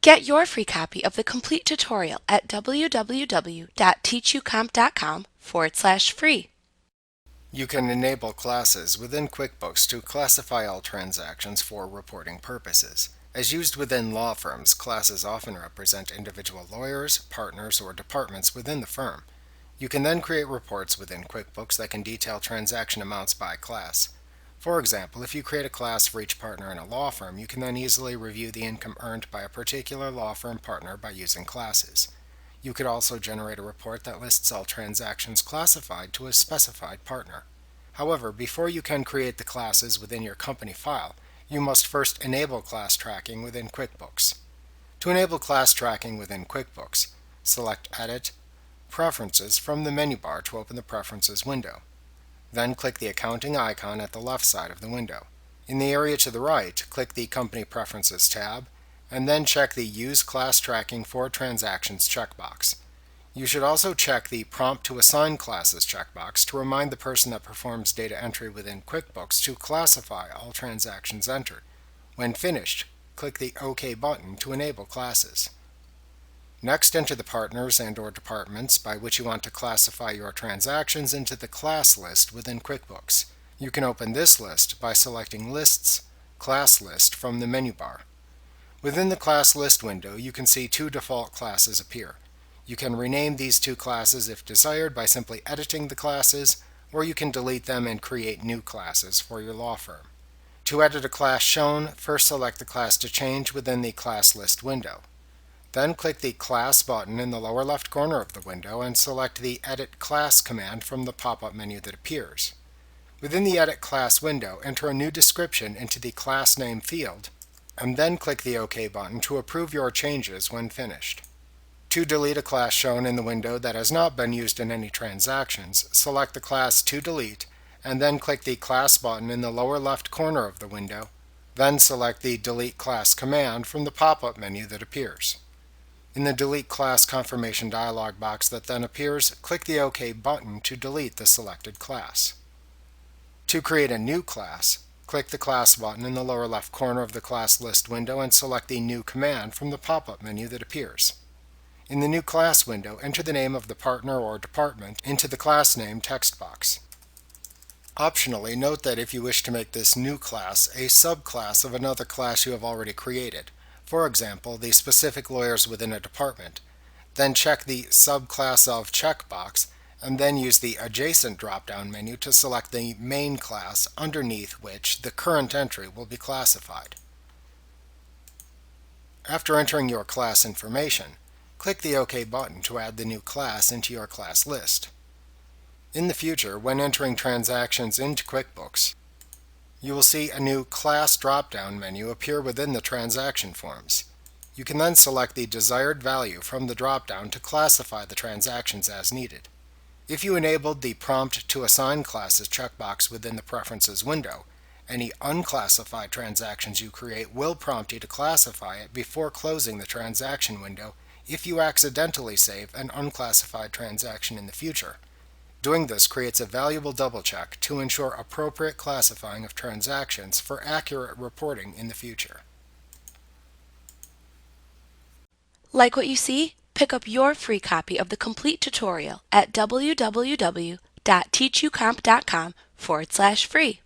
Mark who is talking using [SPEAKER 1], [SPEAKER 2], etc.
[SPEAKER 1] Get your free copy of the complete tutorial at www.teachucomp.com/free.
[SPEAKER 2] You can enable classes within QuickBooks to classify all transactions for reporting purposes. As used within law firms, classes often represent individual lawyers, partners, or departments within the firm. You can then create reports within QuickBooks that can detail transaction amounts by class. For example, if you create a class for each partner in a law firm, you can then easily review the income earned by a particular law firm partner by using classes. You could also generate a report that lists all transactions classified to a specified partner. However, before you can create the classes within your company file, you must first enable class tracking within QuickBooks. To enable class tracking within QuickBooks, select Edit, Preferences from the menu bar to open the Preferences window. Then click the accounting icon at the left side of the window. In the area to the right, click the Company Preferences tab, and then check the Use Class Tracking for Transactions checkbox. You should also check the Prompt to Assign Classes checkbox to remind the person that performs data entry within QuickBooks to classify all transactions entered. When finished, click the OK button to enable classes. Next, enter the partners and/or departments by which you want to classify your transactions into the class list within QuickBooks. You can open this list by selecting Lists, Class List from the menu bar. Within the Class List window, you can see two default classes appear. You can rename these two classes if desired by simply editing the classes, or you can delete them and create new classes for your law firm. To edit a class shown, first select the class to change within the Class List window. Then click the Class button in the lower left corner of the window and select the Edit Class command from the pop-up menu that appears. Within the Edit Class window, enter a new description into the Class Name field, and then click the OK button to approve your changes when finished. To delete a class shown in the window that has not been used in any transactions, select the class to delete, and then click the Class button in the lower left corner of the window. Then select the Delete Class command from the pop-up menu that appears. In the Delete Class Confirmation dialog box that then appears, click the OK button to delete the selected class. To create a new class, click the Class button in the lower left corner of the Class List window and select the New command from the pop-up menu that appears. In the New Class window, enter the name of the partner or department into the Class Name text box. Optionally, note that if you wish to make this new class a subclass of another class you have already created, for example, the specific lawyers within a department, then check the Subclass of checkbox and then use the Adjacent drop-down menu to select the main class underneath which the current entry will be classified. After entering your class information, click the OK button to add the new class into your class list. In the future, when entering transactions into QuickBooks, you will see a new Class drop-down menu appear within the transaction forms. You can then select the desired value from the drop-down to classify the transactions as needed. If you enabled the Prompt to Assign Classes checkbox within the Preferences window, any unclassified transactions you create will prompt you to classify it before closing the transaction window if you accidentally save an unclassified transaction in the future. Doing this creates a valuable double check to ensure appropriate classifying of transactions for accurate reporting in the future.
[SPEAKER 1] Like what you see? Pick up your free copy of the complete tutorial at www.teachucomp.com/free.